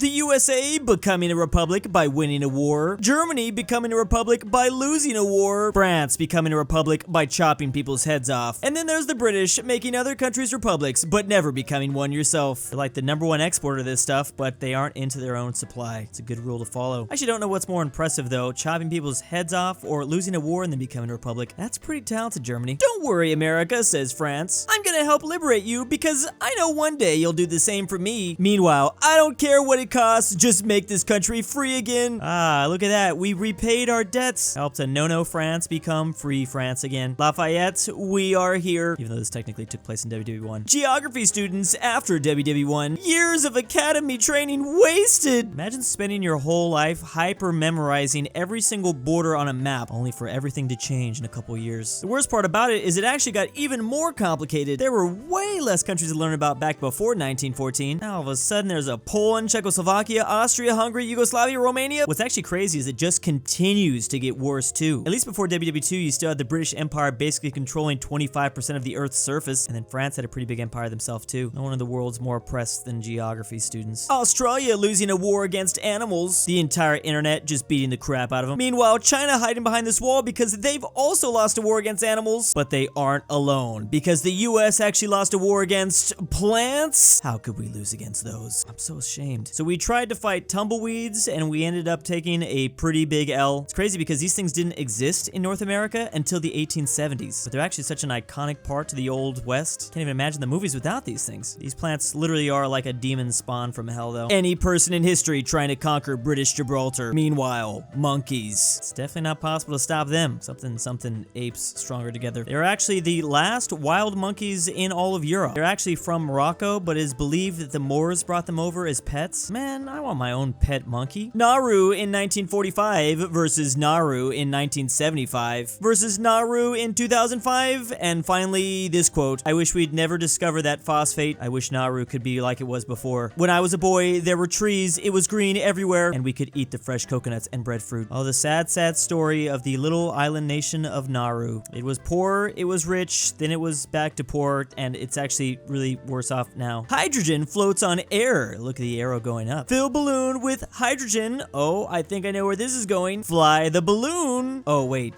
The USA becoming a republic by winning a war. Germany becoming a republic by losing a war. France becoming a republic by chopping people's heads off. And then there's the British making other countries republics, but never becoming one yourself. They're like the #1 exporter of this stuff, but they aren't into their own supply. It's a good rule to follow. I actually don't know what's more impressive though, chopping people's heads off or losing a war and then becoming a republic. That's pretty talented, Germany. Don't worry, America, says France. I'm gonna help liberate you because I know one day you'll do the same for me. Meanwhile, I don't care what it costs, just make this country free again. Ah, look at that. We repaid our debts. Helped a no-no France become free France again. Lafayette, we are here. Even though this technically took place in WW1. Geography students after WW1. Years of academy training wasted. Imagine spending your whole life hyper-memorizing every single border on a map, only for everything to change in a couple years. The worst part about it is it actually got even more complicated. There were way less countries to learn about back before 1914. Now all of a sudden there's a Poland, Czechoslovakia, Austria, Hungary, Yugoslavia, Romania. What's actually crazy is it just continues to get worse too. At least before WW2, you still had the British Empire basically controlling 25% of the Earth's surface, and then France had a pretty big empire themselves too. No one in the world's more oppressed than geography students. Australia losing a war against animals. The entire internet just beating the crap out of them. Meanwhile, China hiding behind this wall because they've also lost a war against animals, but they aren't alone because the US actually lost a war against plants. How could we lose against those? I'm so ashamed. So we tried to fight tumbleweeds and we ended up taking a pretty big L. It's crazy because these things didn't exist in North America until the 1870s, but they're actually such an iconic part to the Old West. Can't even imagine the movies without these things. These plants literally are like a demon spawn from hell though. Any person in history trying to conquer British Gibraltar. Meanwhile, monkeys. It's definitely not possible to stop them. Something apes stronger together. They're actually the last wild monkeys in all of Europe. They're actually from Morocco, but it is believed that the Moors brought them over as pets. Man, I want my own pet monkey. Nauru in 1945 versus Nauru in 1975 versus Nauru in 2005. And finally, this quote: I wish we'd never discovered that phosphate. I wish Nauru could be like it was before. When I was a boy, there were trees, it was green everywhere, and we could eat the fresh coconuts and breadfruit. Oh, the sad, sad story of the little island nation of Nauru. It was poor, it was rich, then it was back to poor, and it's actually really worse off now. Hydrogen floats on air. Look at the arrow going up. Fill balloon with hydrogen. Oh, I think I know where this is going. Fly the balloon. Oh, wait,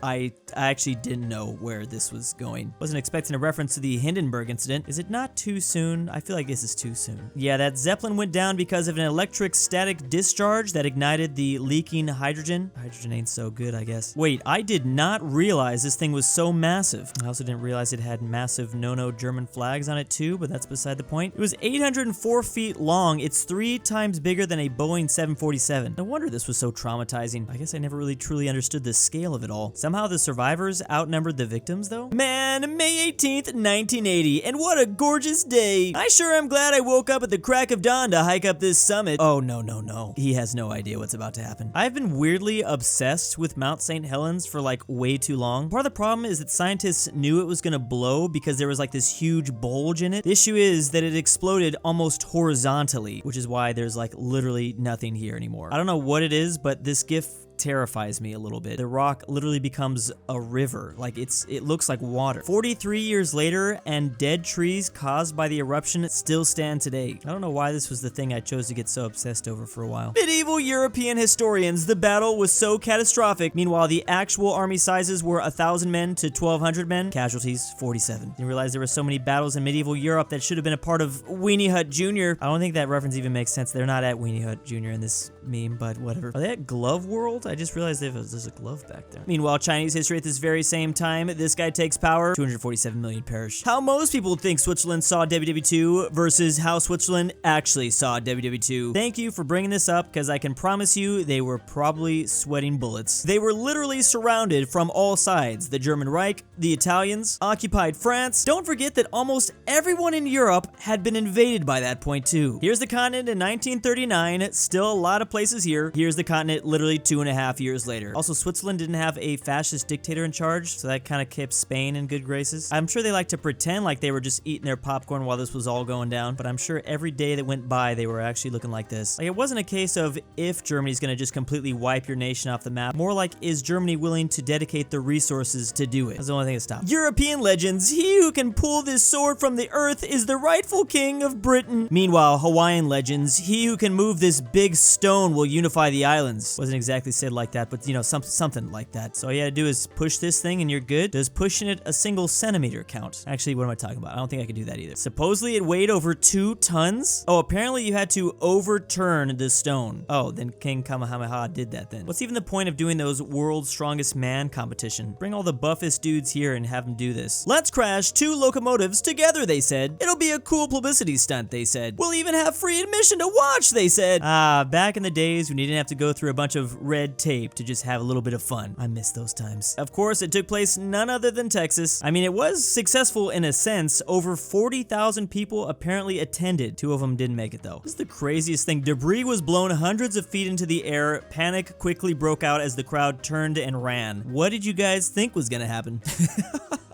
I actually didn't know where this was going. Wasn't expecting a reference to the Hindenburg incident. Is it not too soon? I feel like this is too soon. Yeah, that Zeppelin went down because of an electric static discharge that ignited the leaking hydrogen. Hydrogen ain't so good, I guess. Wait, I did not realize this thing was so massive. I also didn't realize it had massive no-no German flags on it too, but that's beside the point. It was 804 feet long. It's 3 times bigger than a Boeing 747. No wonder this was so traumatizing. I guess I never really truly understood the scale of it all. Somehow the survivors outnumbered the victims though? Man, May 18th, 1980, and what a gorgeous day. I sure am glad I woke up at the crack of dawn to hike up this summit. Oh, no. He has no idea what's about to happen. I've been weirdly obsessed with Mount St. Helens for like way too long. Part of the problem is that scientists knew it was gonna blow because there was like this huge bulge in it. The issue is that it exploded almost horizontally, which is why there's like literally nothing here anymore. I don't know what it is, but this GIF terrifies me a little bit. The rock literally becomes a river. Like it looks like water. 43 years later, and dead trees caused by the eruption still stand today. I don't know why this was the thing I chose to get so obsessed over for a while. Medieval European historians, the battle was so catastrophic. Meanwhile, the actual army sizes were 1,000 men to 1,200 men. Casualties, 47. You realize there were so many battles in medieval Europe that should have been a part of Weenie Hut Jr. I don't think that reference even makes sense. They're not at Weenie Hut Jr. in this meme, but whatever. Are they at Glove World? I just realized there's a glove back there. Meanwhile, Chinese history at this very same time, this guy takes power. 247 million perish. How most people think Switzerland saw WW2 versus how Switzerland actually saw WW2. Thank you for bringing this up because I can promise you they were probably sweating bullets. They were literally surrounded from all sides. The German Reich, the Italians, occupied France. Don't forget that almost everyone in Europe had been invaded by that point too. Here's the continent in 1939. Still a lot of places here. Here's the continent literally 2.5 2.5 years later. Also, Switzerland didn't have a fascist dictator in charge, so that kind of kept Spain in good graces. I'm sure they like to pretend like they were just eating their popcorn while this was all going down, but I'm sure every day that went by, they were actually looking like this. Like, it wasn't a case of if Germany's gonna just completely wipe your nation off the map, more like, is Germany willing to dedicate the resources to do it? That's the only thing that stopped. European legends, he who can pull this sword from the earth is the rightful king of Britain. Meanwhile, Hawaiian legends, he who can move this big stone will unify the islands. Wasn't exactly said like that, but you know, something like that. So all you gotta do is push this thing and you're good. Does pushing it a single centimeter count? Actually, what am I talking about? I don't think I could do that either. Supposedly it weighed over 2 tons? Oh, apparently you had to overturn the stone. Oh, then King Kamehameha did that then. What's even the point of doing those world's strongest man competition? Bring all the buffest dudes here and have them do this. Let's crash 2 locomotives together, they said. It'll be a cool publicity stunt, they said. We'll even have free admission to watch, they said. Back in the days when you didn't have to go through a bunch of red tape to just have a little bit of fun. I miss those times. Of course, it took place none other than Texas. I mean, it was successful in a sense. Over 40,000 people apparently attended. 2 of them didn't make it though. This is the craziest thing. Debris was blown hundreds of feet into the air. Panic quickly broke out as the crowd turned and ran. What did you guys think was gonna happen?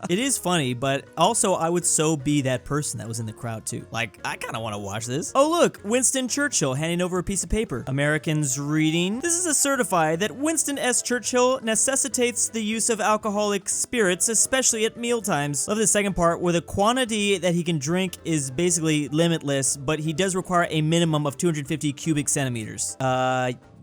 It is funny, but also I would so be that person that was in the crowd too. Like, I kind of want to watch this. Oh look, Winston Churchill handing over a piece of paper. Americans reading. This is a certify that Winston S. Churchill necessitates the use of alcoholic spirits, especially at mealtimes. Love the second part where the quantity that he can drink is basically limitless, but he does require a minimum of 250 cubic centimeters.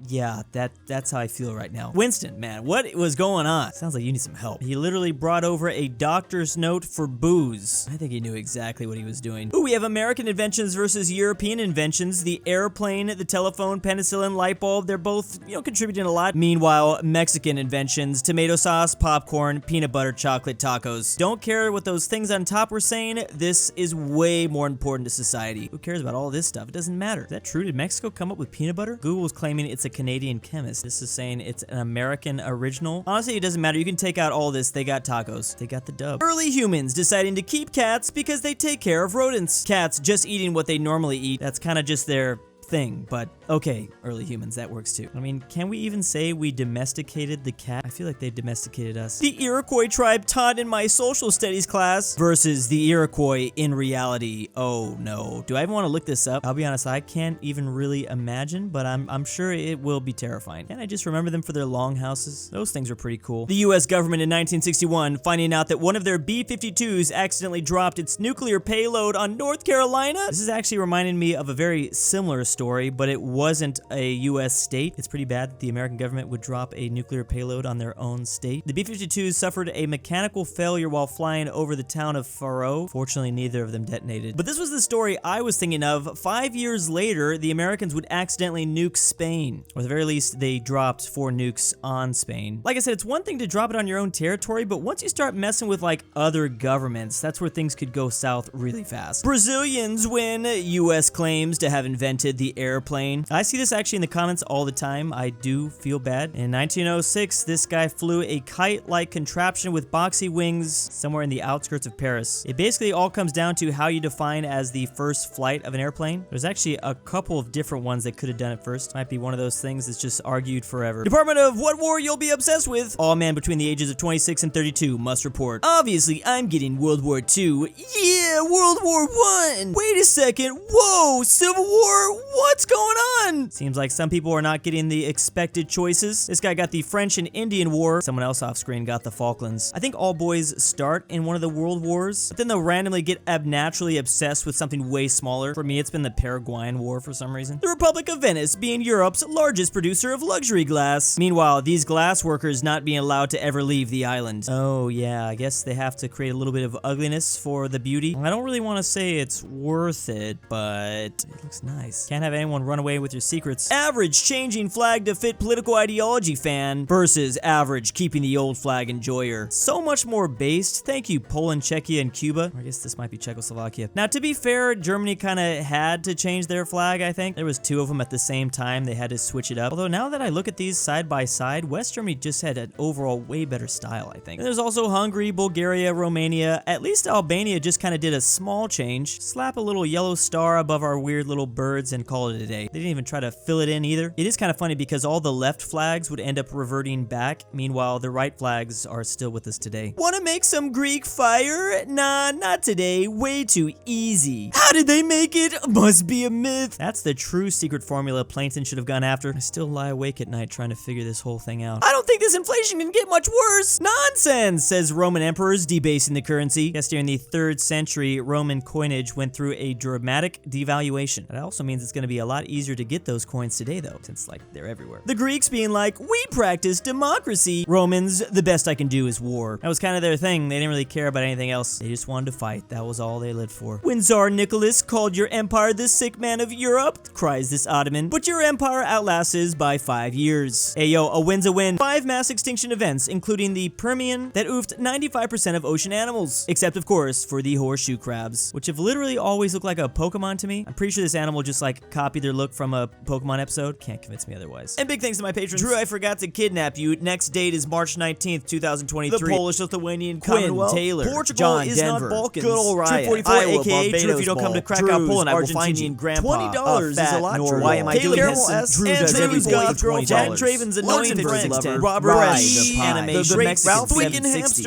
Yeah, that's how I feel right now. Winston, man, what was going on? Sounds like you need some help. He literally brought over a doctor's note for booze. I think he knew exactly what he was doing. Ooh, we have American inventions versus European inventions. The airplane, the telephone, penicillin, light bulb, they're both, you know, contributing a lot. Meanwhile, Mexican inventions, tomato sauce, popcorn, peanut butter, chocolate, tacos. Don't care what those things on top were saying. This is way more important to society. Who cares about all this stuff? It doesn't matter. Is that true? Did Mexico come up with peanut butter? Google was claiming it's a Canadian chemist. This is saying it's an American original. Honestly, it doesn't matter. You can take out all this. They got tacos. They got the dub. Early humans deciding to keep cats because they take care of rodents. Cats just eating what they normally eat. That's kind of just their thing, but okay, early humans, that works too. I mean, can we even say we domesticated the cat? I feel like they domesticated us. The Iroquois tribe taught in my social studies class versus the Iroquois in reality. Oh no. Do I even want to look this up? I'll be honest, I can't even really imagine, but I'm sure it will be terrifying. Can I just remember them for their longhouses? Those things were pretty cool. The US government in 1961 finding out that one of their B-52s accidentally dropped its nuclear payload on North Carolina. This is actually reminding me of a very similar story, but it wasn't a US state. It's pretty bad that the American government would drop a nuclear payload on their own state. The B-52s suffered a mechanical failure while flying over the town of Faro. Fortunately, neither of them detonated. But this was the story I was thinking of. 5 years later, the Americans would accidentally nuke Spain. Or at the very least, they dropped 4 nukes on Spain. Like I said, it's one thing to drop it on your own territory, but once you start messing with like other governments, that's where things could go south really fast. Brazilians win. US claims to have invented the airplane. I see this actually in the comments all the time. I do feel bad. In 1906, this guy flew a kite-like contraption with boxy wings somewhere in the outskirts of Paris. It basically all comes down to how you define as the first flight of an airplane. There's actually a couple of different ones that could have done it first. Might be one of those things that's just argued forever. Department of what war you'll be obsessed with? All men between the ages of 26 and 32 must report. Obviously, I'm getting World War II. Yeah, World War I. Wait a second. Whoa, Civil War? What's going on? Seems like some people are not getting the expected choices. This guy got the French and Indian War. Someone else off screen got the Falklands. I think all boys start in one of the world wars, but then they'll randomly get abnaturally obsessed with something way smaller. For me, it's been the Paraguayan War for some reason. The Republic of Venice being Europe's largest producer of luxury glass. Meanwhile, these glass workers not being allowed to ever leave the island. Oh yeah, I guess they have to create a little bit of ugliness for the beauty. I don't really want to say it's worth it, but it looks nice. Can't have anyone run away with your secrets. Average changing flag to fit political ideology fan versus average keeping the old flag enjoyer. So much more based. Thank you, Poland, Czechia, and Cuba. I guess this might be Czechoslovakia. Now, to be fair, Germany kind of had to change their flag, I think. There was 2 of them at the same time. They had to switch it up. Although now that I look at these side by side, West Germany just had an overall way better style, I think. And there's also Hungary, Bulgaria, Romania. At least Albania just kind of did a small change. Slap a little yellow star above our weird little birds and call it a day. They didn't even try to fill it in either. It is kind of funny because all the left flags would end up reverting back. Meanwhile, the right flags are still with us today. Want to make some Greek fire? Nah, not today. Way too easy. How did they make it? Must be a myth. That's the true secret formula Plankton should have gone after. I still lie awake at night trying to figure this whole thing out. I don't think this inflation can get much worse. Nonsense, says Roman emperors debasing the currency. Yes, during the 3rd century, Roman coinage went through a dramatic devaluation. That also means it's going to be a lot easier to get those coins today, though, since, like, they're everywhere. The Greeks being like, we practice democracy. Romans, the best I can do is war. That was kind of their thing. They didn't really care about anything else. They just wanted to fight. That was all they lived for. When Tsar Nicholas called your empire the sick man of Europe, cries this Ottoman, but your empire outlasts his by 5 years. Hey yo, a win's a win. 5 mass extinction events, including the Permian, that oofed 95% of ocean animals. Except, of course, for the horseshoe crabs, which have literally always looked like a Pokemon to me. I'm pretty sure this animal just like copied their look from a Pokemon episode. Can't convince me otherwise. And big thanks to my patrons. Drew, I forgot to kidnap you. Next date is March 19th, 2023. The Polish, Lithuanian, Commonwealth, Taylor, Portugal John, is Denver, not Balkans. good old Rye, Trip 44, Iowa, aka Barbados, Drew, if you don't come to Krakow, Drew's, Poland, I will find you. Argentinian grandpa, $20 is a lot, Drew. Why am I doing Carmel this? Drew and does every Drew's boy goth for girl, $20. Jack Traven's annoying LuxembourgLover, Robert RyeThePie, animation, the Mexican Twickenhamster,